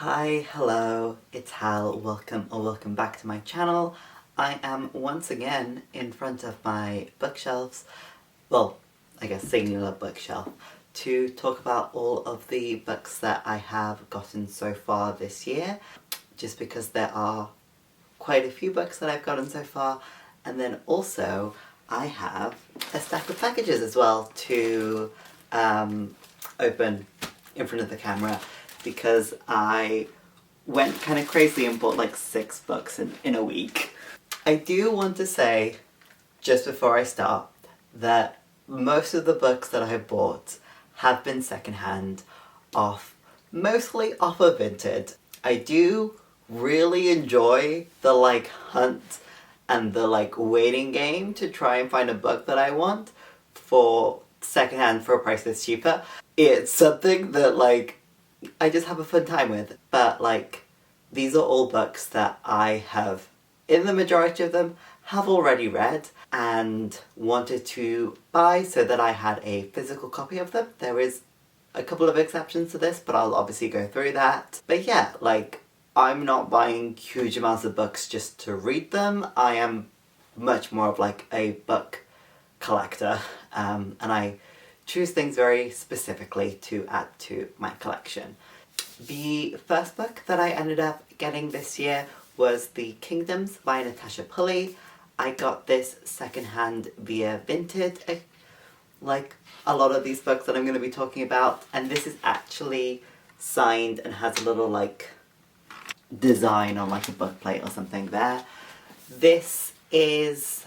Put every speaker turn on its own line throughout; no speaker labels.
Hi, hello, it's Hal. Welcome back to my channel. I am once again in front of my bookshelves, well, I guess singular bookshelf, to talk about all of the books that I have gotten so far this year, just because there are quite a few books that I've gotten so far, and then also I have a stack of packages as well to open in front of the camera, because I went kind of crazy and bought like 6 books in a week. I do want to say, just before I start, that most of the books that I have bought have been secondhand, mostly off of Vinted. I do really enjoy the hunt and the waiting game to try and find a book that I want for secondhand for a price that's cheaper. It's something that I just have a fun time with, but these are all books that I have, in the majority of them, have already read and wanted to buy so that I had a physical copy of them. There is a couple of exceptions to this, but I'll obviously go through that. But yeah, I'm not buying huge amounts of books just to read them. I am much more of a book collector, and I choose things very specifically to add to my collection. The first book that I ended up getting this year was The Kingdoms by Natasha Pulley. I got this secondhand via Vinted, like a lot of these books that I'm going to be talking about, and this is actually signed and has a little design on a book plate or something there. This is,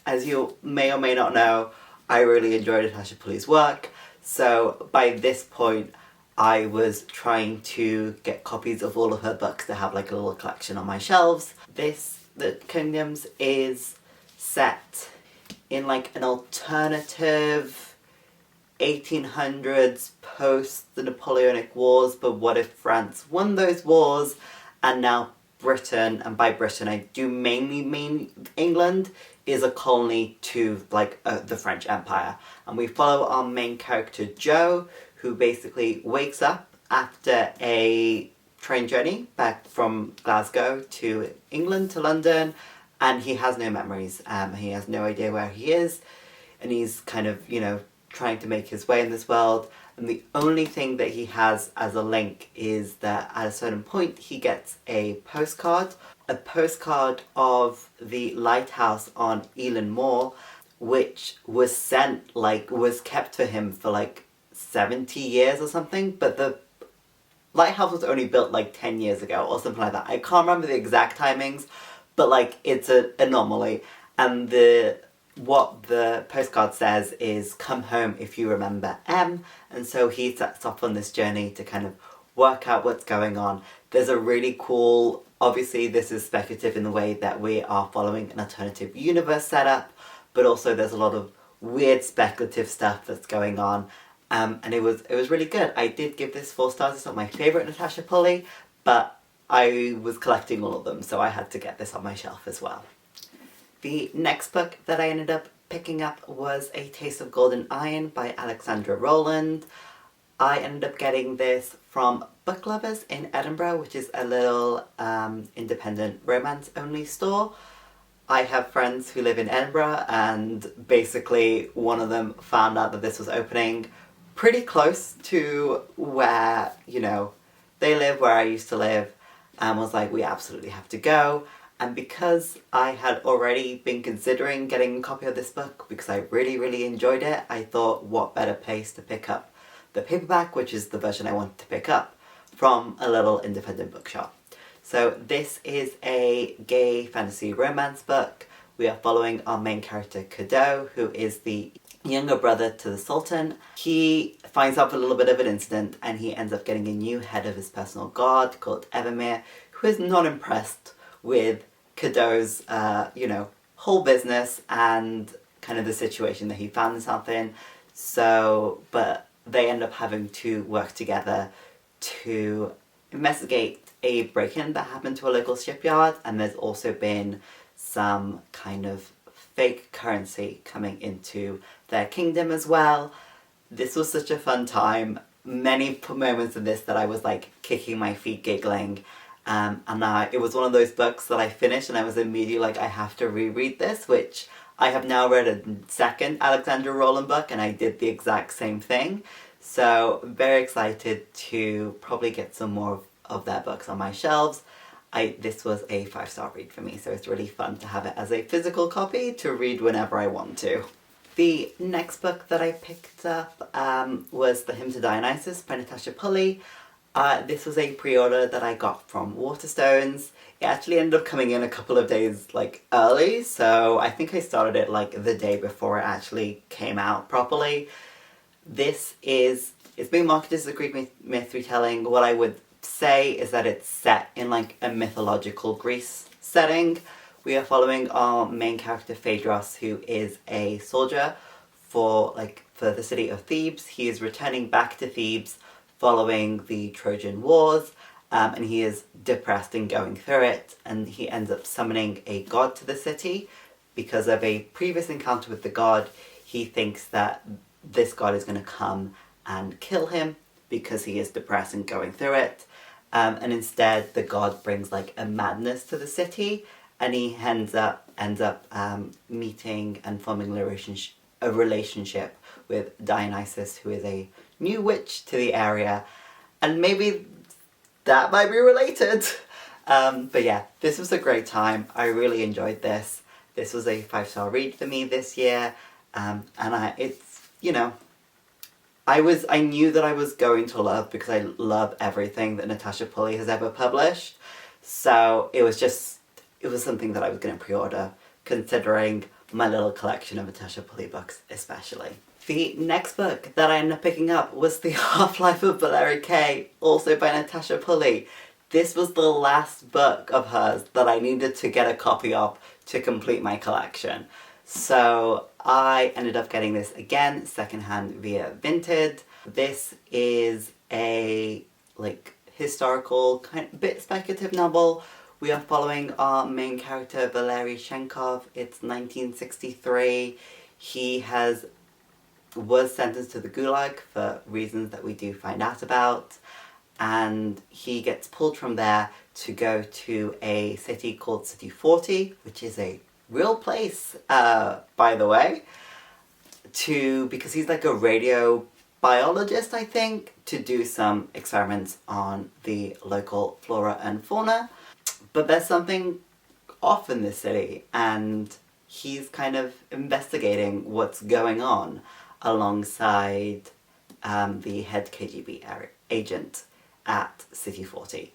as you may or may not know, I really enjoy Natasha Pulley's work, so by this point I was trying to get copies of all of her books to have a little collection on my shelves. The Kingdoms is set in an alternative 1800s post the Napoleonic Wars, but what if France won those wars and now Britain, and by Britain I do mainly mean England, is a colony to the French Empire. And we follow our main character Jo, who basically wakes up after a train journey back from Glasgow to England, to London, and he has no memories. He has no idea where he is, and he's kind of, trying to make his way in this world. And the only thing that he has as a link is that at a certain point he gets a postcard of the lighthouse on Elan Moor, which was sent, was kept for him for 70 years or something, but the lighthouse was only built 10 years ago or something like that. I can't remember the exact timings, but it's an anomaly. And what the postcard says is, "Come home if you remember M," and so he sets off on this journey to kind of work out what's going on. There's a really cool, obviously this is speculative in the way that we are following an alternative universe setup, but also there's a lot of weird speculative stuff that's going on, and it was really good. I did give this 4 stars. It's not my favourite Natasha Pulley, but I was collecting all of them, so I had to get this on my shelf as well. The next book that I ended up picking up was A Taste of Golden Iron by Alexandra Rowland. I ended up getting this from Book Lovers in Edinburgh, which is a little independent romance-only store. I have friends who live in Edinburgh, and basically one of them found out that this was opening pretty close to where, they live, where I used to live, and was like, we absolutely have to go. And because I had already been considering getting a copy of this book because I really, really enjoyed it, I thought what better place to pick up the paperback, which is the version I wanted to pick up, from a little independent bookshop. So this is a gay fantasy romance book. We are following our main character Cadeau, who is the younger brother to the Sultan. He finds out a little bit of an incident and he ends up getting a new head of his personal guard called Evarina, who is not impressed with Cadeau's, whole business and kind of the situation that he found himself in. So, but they end up having to work together to investigate a break-in that happened to a local shipyard, and there's also been some kind of fake currency coming into their kingdom as well. This was such a fun time. many moments in this that I was like kicking my feet giggling. It was one of those books that I finished and I was immediately like, I have to reread this, which I have now read a second Alexandra Rowland book and I did the exact same thing. So very excited to probably get some more of their books on my shelves. This was a 5-star read for me, so it's really fun to have it as a physical copy to read whenever I want to. The next book that I picked up was The Hymn to Dionysus by Natasha Pulley. This was a pre-order that I got from Waterstones. It actually ended up coming in a couple of days like early, so I think I started it like the day before it actually came out properly. It's being marketed as a Greek myth retelling. What I would say is that it's set in like a mythological Greece setting. We are following our main character Phaedros, who is a soldier for the city of Thebes. He is returning back to Thebes following the Trojan Wars, and he is depressed and going through it, and he ends up summoning a god to the city. Because of a previous encounter with the god, he thinks that this god is going to come and kill him because he is depressed and going through it. And instead, the god brings like a madness to the city, and he ends up meeting and forming a relationship with Dionysus, who is a new witch to the area, and maybe that might be related. But yeah, this was a great time. I really enjoyed this. This was a 5-star read for me this year, and I knew that I was going to love, because I love everything that Natasha Pulley has ever published. So it was something that I was going to pre-order, considering my little collection of Natasha Pulley books especially. The next book that I ended up picking up was The Half-Life of Valery K, also by Natasha Pulley. This was the last book of hers that I needed to get a copy of to complete my collection. So I ended up getting this again, secondhand via Vinted. This is a historical, kind of bit speculative novel. We are following our main character Valery Chenkov. It's 1963. He was sentenced to the Gulag for reasons that we do find out about, and he gets pulled from there to go to a city called City 40, which is a real place, by the way, because he's like a radio biologist, I think, to do some experiments on the local flora and fauna. But there's something off in this city, and he's kind of investigating what's going on alongside the head KGB agent at City 40.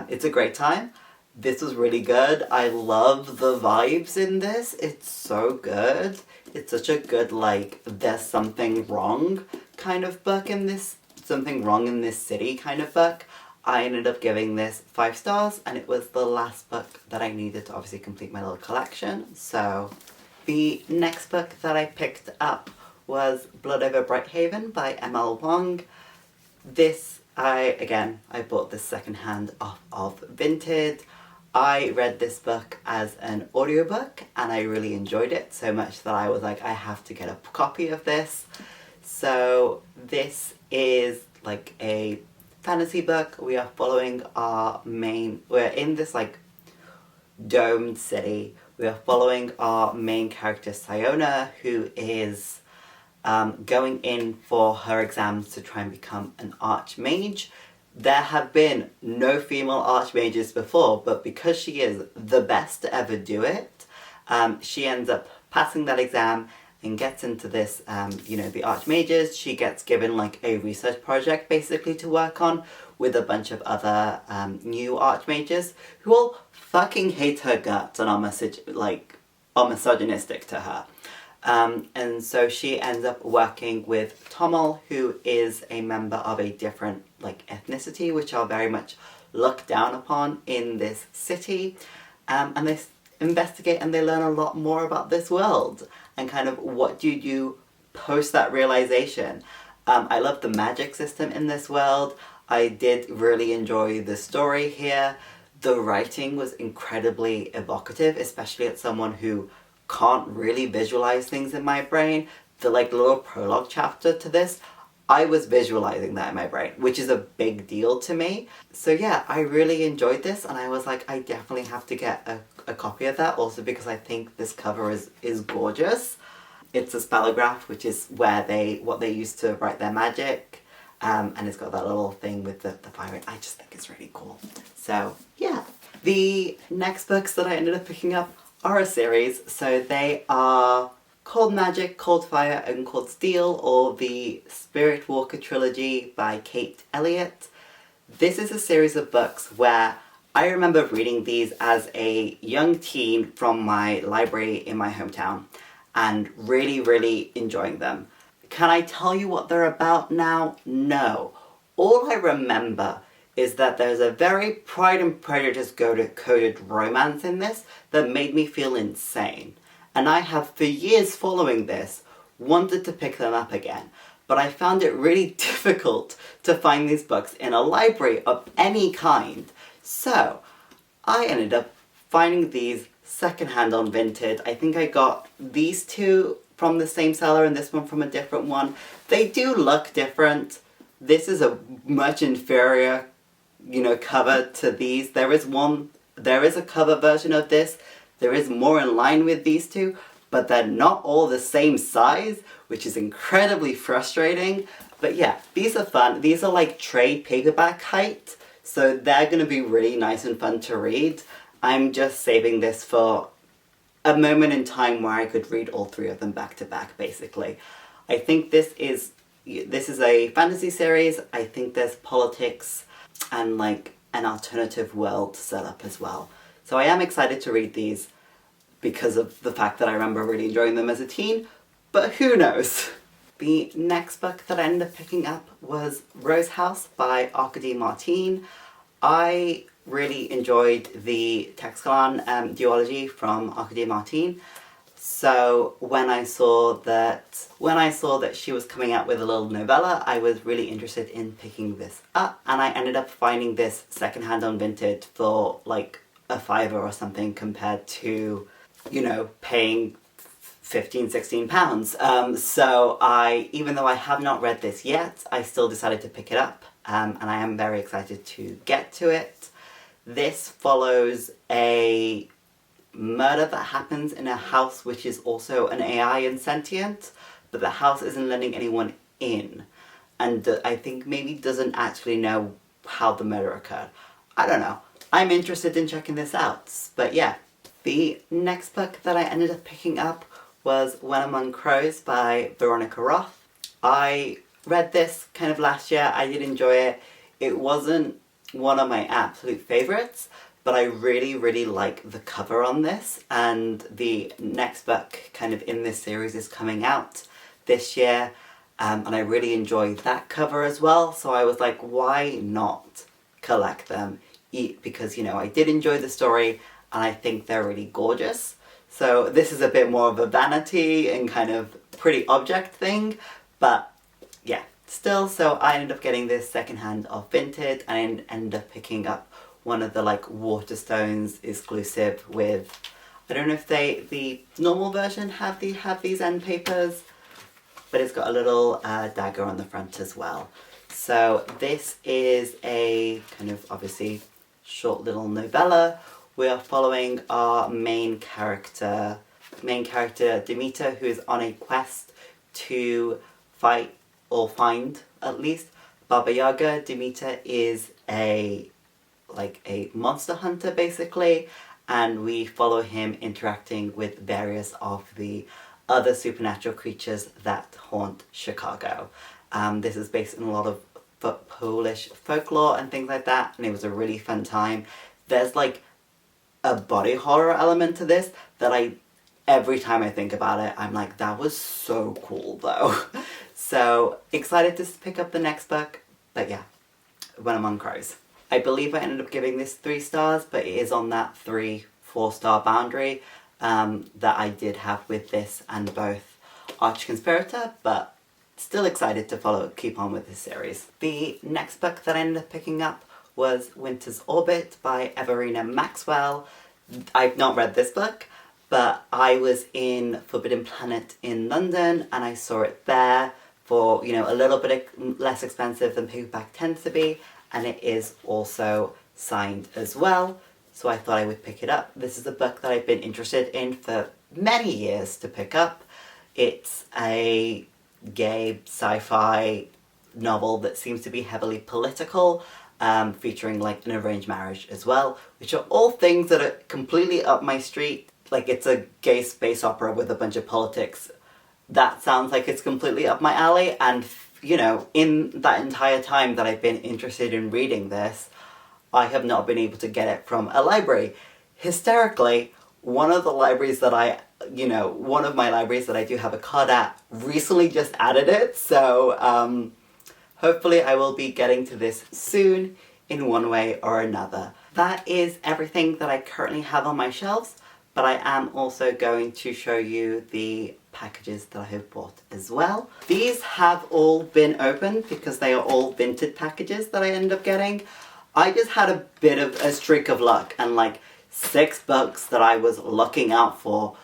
It's a great time. This was really good. I love the vibes in this. It's so good. It's such a good, there's something wrong kind of book in this. Something wrong in this city kind of book. I ended up giving this 5 stars, and it was the last book that I needed to obviously complete my little collection. So the next book that I picked up was Blood Over Brighthaven by M.L. Wang. I bought this secondhand off of Vinted. I read this book as an audiobook, and I really enjoyed it so much that I was like, I have to get a copy of this. So this is like a fantasy book. We are following we're in this domed city. We are following our main character Siona, who is going in for her exams to try and become an archmage. There have been no female archmages before, but because she is the best to ever do it, she ends up passing that exam and gets into this, the archmages. She gets given a research project basically to work on with a bunch of other new archmages who all fucking hate her guts and are misogynistic to her. And so she ends up working with Tommel, who is a member of a different ethnicity, which are very much looked down upon in this city. And they investigate and they learn a lot more about this world and kind of what do you do post that realization. I love the magic system in this world. I did really enjoy the story here. The writing was incredibly evocative, especially as someone who can't really visualize things in my brain. The little prologue chapter to this, I was visualizing that in my brain, which is a big deal to me. So yeah, I really enjoyed this, and I was like, I definitely have to get a copy of that, also because I think this cover is gorgeous. It's a spellograph, which is what they use to write their magic, and it's got that little thing with the fire. I just think it's really cool. So yeah. The next books that I ended up picking up are a series, so they are Cold Magic, Cold Fire and Cold Steel, or the Spirit Walker trilogy by Kate Elliot. This is a series of books where I remember reading these as a young teen from my library in my hometown and really, really enjoying them. Can I tell you what they're about now? No. All I remember is that there's a very Pride and Prejudice coded romance in this that made me feel insane. And I have, for years following this, wanted to pick them up again, but I found it really difficult to find these books in a library of any kind. So, I ended up finding these secondhand on Vinted. I think I got these two from the same seller and this one from a different one. They do look different. This is a much inferior, cover to these. There is a cover version of this. There is more in line with these two, but they're not all the same size, which is incredibly frustrating. But yeah, these are fun. These are like trade paperback height, so they're going to be really nice and fun to read. I'm just saving this for a moment in time where I could read all three of them back to back, basically. I think this is a fantasy series. I think there's politics and like an alternative world set up as well. So I am excited to read these because of the fact that I remember really enjoying them as a teen, but who knows? The next book that I ended up picking up was Rose House by Arkady Martine. I really enjoyed the Texcalan duology from Arkady Martine. So when I saw that she was coming out with a little novella, I was really interested in picking this up, and I ended up finding this secondhand on Vinted for like a $5 or something compared to, paying £15-16. So even though I have not read this yet, I still decided to pick it up, and I am very excited to get to it. This follows a murder that happens in a house which is also an AI and sentient, but the house isn't letting anyone in, and I think maybe doesn't actually know how the murder occurred. I don't know. I'm interested in checking this out, but yeah. The next book that I ended up picking up was When Among Crows by Veronica Roth. I read this kind of last year. I did enjoy it. It wasn't one of my absolute favourites, but I really, really like the cover on this, and the next book kind of in this series is coming out this year, and I really enjoyed that cover as well, so I was like, why not collect them? Because, I did enjoy the story, and I think they're really gorgeous. So this is a bit more of a vanity and kind of pretty object thing, but yeah, still, so I ended up getting this secondhand off Vinted, and I ended up picking up one of the Waterstones exclusive with, I don't know if the normal version have these end papers, but it's got a little dagger on the front as well. So this is a kind of obviously short little novella. We are following our main character Demeter, who is on a quest to fight, or find at least, Baba Yaga. Demeter is a monster hunter basically, and we follow him interacting with various of the other supernatural creatures that haunt Chicago. This is based on a lot of Polish folklore and things like that, and it was a really fun time. There's a body horror element to this that every time I think about it, I'm like, that was so cool though. So excited to pick up the next book, but yeah, When Among Crows. I believe I ended up giving this 3 stars, but it is on that 3-4 star boundary that I did have with this and both Arch-Conspirator, but still excited to keep on with this series. The next book that I ended up picking up was Winter's Orbit by Evarina Maxwell. I've not read this book, but I was in Forbidden Planet in London and I saw it there for, you know, a little bit less expensive than paperback tends to be, and it is also signed as well, so I thought I would pick it up. This is a book that I've been interested in for many years to pick up. It's a gay sci-fi novel that seems to be heavily political, featuring like an arranged marriage as well, which are all things that are completely up my street. Like, it's a gay space opera with a bunch of politics. That sounds like it's completely up my alley, and you know, in that entire time that I've been interested in reading this, I have not been able to get it from a library. Hysterically, one of my libraries that I do have a card at recently just added it, so hopefully I will be getting to this soon in one way or another. That is everything that I currently have on my shelves, but I am also going to show you the packages that I have bought as well. These have all been opened because they are all vintage packages that I ended up getting. I just had a bit of a streak of luck, and like 6 books that I was looking out for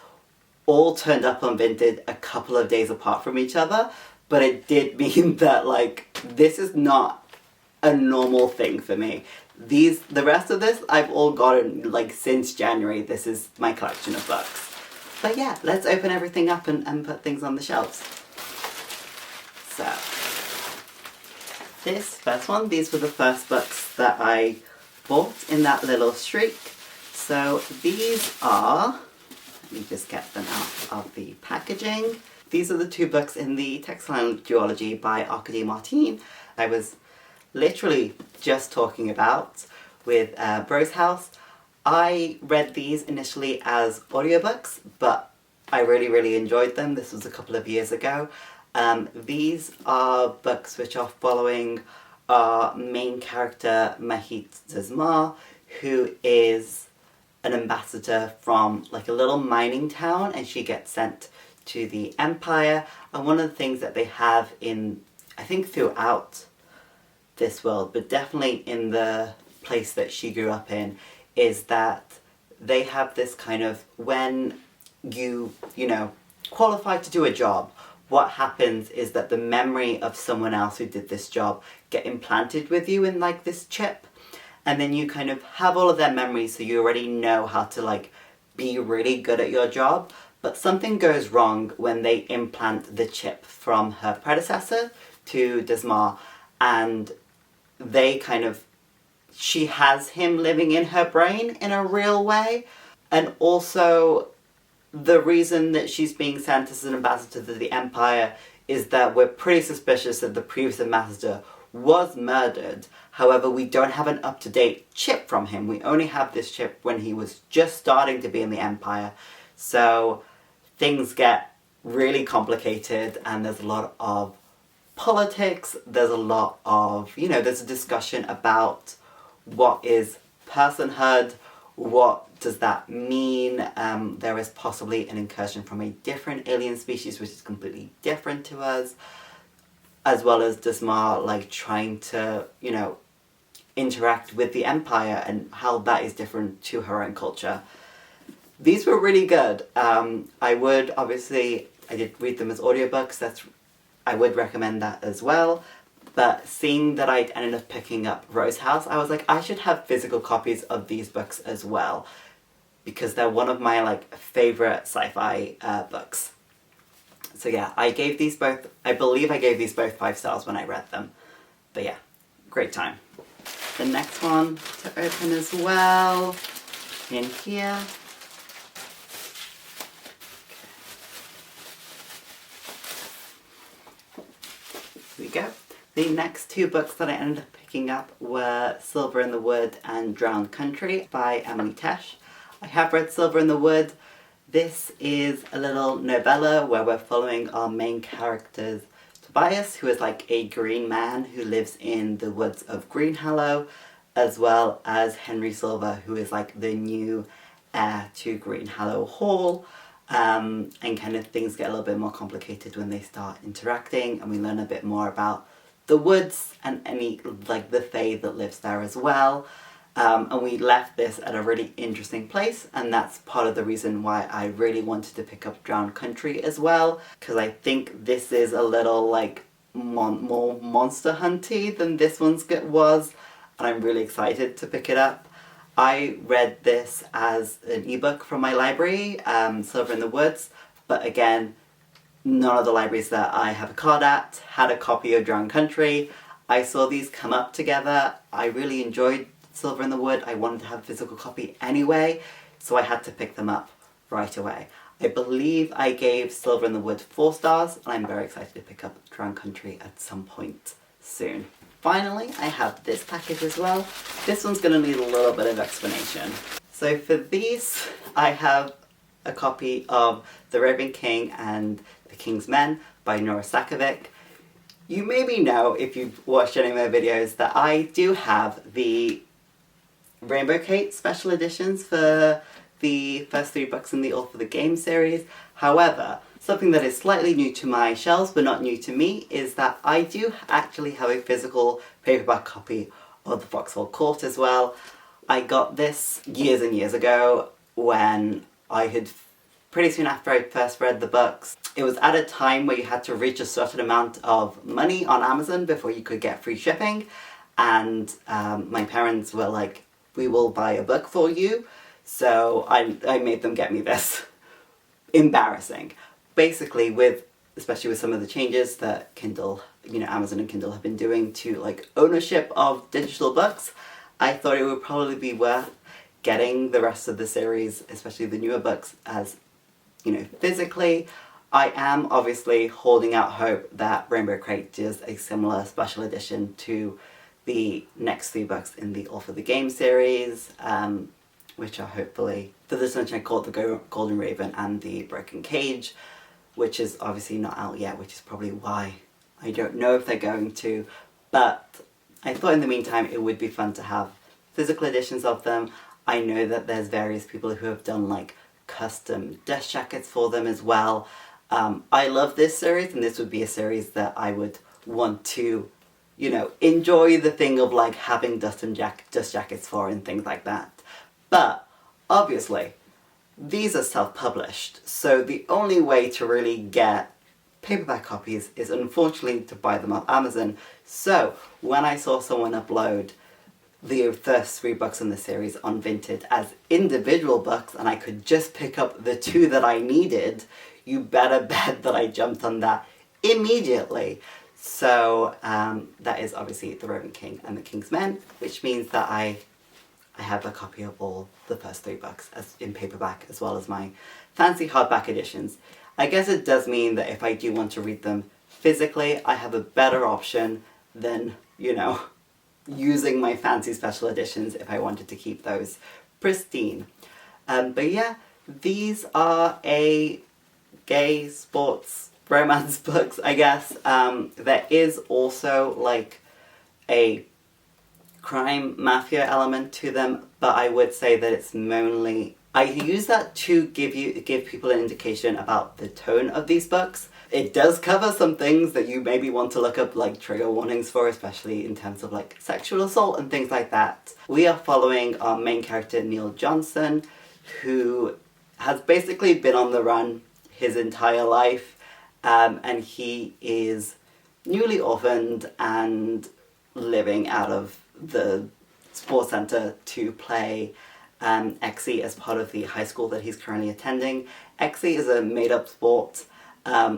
all turned up on Vinted a couple of days apart from each other, but it did mean that like this is not a normal thing for me. The rest of this I've all gotten like since January. This is my collection of books. But yeah, let's open everything up and put things on the shelves. So, this first one, these were the first books that I bought in that little streak. So these are, let me just get them out of the packaging. These are the 2 books in the Textile duology by Arkady Martine. I was literally just talking about with Bros House. I read these initially as audiobooks, but I really enjoyed them. This was a couple of years ago. These are books which are following our main character, Mahit Zazma, who is an ambassador from like a little mining town, and she gets sent to the Empire. And one of the things that they have in, I think throughout this world, but definitely in the place that she grew up in, is that they have this kind of, when you know, qualify to do a job, what happens is that the memory of someone else who did this job get implanted with you in like this chip, and then you kind of have all of their memories, so you already know how to like be really good at your job. But something goes wrong when they implant the chip from her predecessor to Desmar, and they kind of, she has him living in her brain in a real way. And also, the reason that she's being sent as an ambassador to the Empire is that we're pretty suspicious that the previous ambassador was murdered. However, we don't have an up-to-date chip from him. We only have this chip when he was just starting to be in the Empire. So things get really complicated, and there's a lot of politics, there's a lot of, you know, there's a discussion about what is personhood, what does that mean. There is possibly an incursion from a different alien species which is completely different to us, as well as Desmar like trying to, you know, interact with the Empire and how that is different to her own culture. These were really good. I did read them as audiobooks. I would recommend that as well. But seeing that I ended up picking up Rose House, I was like, I should have physical copies of these books as well, because they're one of my like favorite sci-fi books. So yeah, I believe I gave these both 5 stars when I read them. But yeah, great time. The next one to open as well, in here. Here we go. The next 2 books that I ended up picking up were Silver in the Wood and Drowned Country by Emily Tesh. I have read Silver in the Wood. This is a little novella where we're following our main characters, Tobias, who is like a green man who lives in the woods of Greenhallow, as well as Henry Silver, who is like the new heir to Greenhallow Hall. And kind of things get a little bit more complicated when they start interacting, and we learn a bit more about the woods and any, like, the fae that lives there as well. And we left this at a really interesting place, and that's part of the reason why I really wanted to pick up Drowned Country as well, because I think this is a little, like, more monster hunty than this one's was, and I'm really excited to pick it up. I read this as an ebook from my library, Silver in the Woods, but again, none of the libraries that I have a card at had a copy of Drowned Country. I saw these come up together. I really enjoyed Silver in the Wood. I wanted to have a physical copy anyway, so I had to pick them up right away. I believe I gave Silver in the Wood 4 stars, and I'm very excited to pick up Drowned Country at some point soon. Finally, I have this package as well. This one's going to need a little bit of explanation. So for these, I have a copy of The Raven King and the King's Men by Nora Sakavic. You maybe know, if you've watched any of my videos, that I do have the Rainbow Kate special editions for the first 3 books in the All for the Game series. However, something that is slightly new to my shelves but not new to me is that I do actually have a physical paperback copy of the Foxhole Court as well. I got this years and years ago when I had, pretty soon after I first read the books. It was at a time where you had to reach a certain amount of money on Amazon before you could get free shipping, and my parents were like, we will buy a book for you. So I made them get me this. Embarrassing. Basically, especially with some of the changes that Kindle, Amazon and Kindle have been doing to like ownership of digital books, I thought it would probably be worth getting the rest of the series, especially the newer books, as, physically. I am obviously holding out hope that Rainbow Crate does a similar special edition to the next 3 books in the All for the Game series, which are hopefully For the Sunshine Court, the Golden Raven, and the Broken Cage, which is obviously not out yet, which is probably why I don't know if they're going to, but I thought in the meantime it would be fun to have physical editions of them. I know that there's various people who have done like custom dust jackets for them as well. I love this series, and this would be a series that I would want to, enjoy the thing of like having dust jackets for and things like that. But obviously, these are self-published, so the only way to really get paperback copies is unfortunately to buy them off Amazon. So when I saw someone upload the first 3 books in the series on Vinted as individual books, and I could just pick up the 2 that I needed, you better bet that I jumped on that immediately. So that is obviously The Raven King and the King's Men, which means that I have a copy of all the first 3 books as in paperback, as well as my fancy hardback editions. I guess it does mean that if I do want to read them physically, I have a better option than, using my fancy special editions if I wanted to keep those pristine. But yeah, these are a gay sports romance books, I guess. There is also like a crime mafia element to them, but I would say that it's mainly, I use that to give people an indication about the tone of these books. It does cover some things that you maybe want to look up like trigger warnings for, especially in terms of like sexual assault and things like that. We are following our main character Neil Johnson, who has basically been on the run his entire life, and he is newly orphaned and living out of the sports centre to play Exy as part of the high school that he's currently attending. Exy is a made-up sport,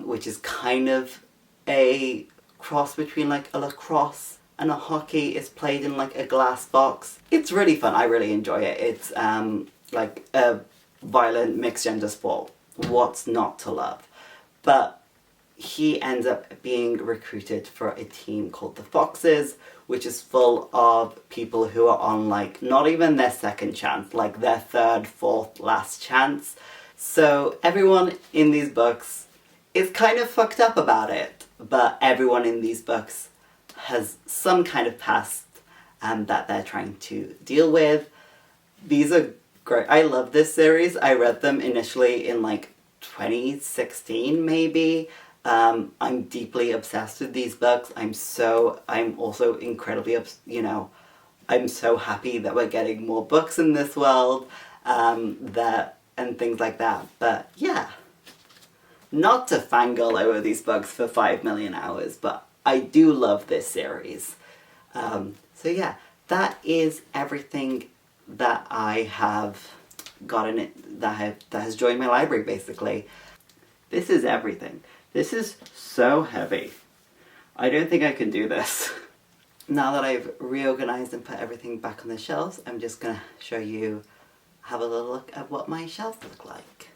which is kind of a cross between like a lacrosse and a hockey. It's played in like a glass box. It's really fun. I really enjoy it. It's like a violent mixed gender sport. What's not to love? But he ends up being recruited for a team called the Foxes, which is full of people who are on like not even their second chance, like their third, fourth, last chance. So everyone in these books is kind of fucked up about it, but everyone in these books has some kind of past that they're trying to deal with. These are great. I love this series. I read them initially in like 2016 maybe. I'm deeply obsessed with these books. I'm also incredibly, I'm so happy that we're getting more books in this world, and things like that. But yeah, not to fangirl over these books for 5 million hours, but I do love this series. So yeah, that is everything that I have gotten it, that has joined my library basically. This is everything. This is so heavy. I don't think I can do this. Now that I've reorganized and put everything back on the shelves, I'm just gonna show you, have a little look at what my shelves look like.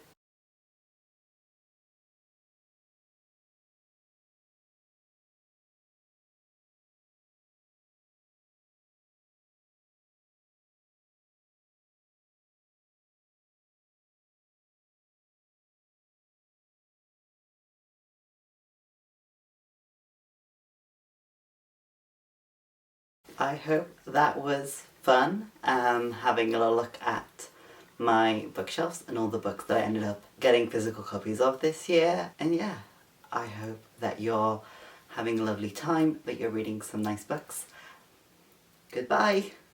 I hope that was fun, having a little look at my bookshelves and all the books that I ended up getting physical copies of this year. And yeah, I hope that you're having a lovely time, that you're reading some nice books. Goodbye!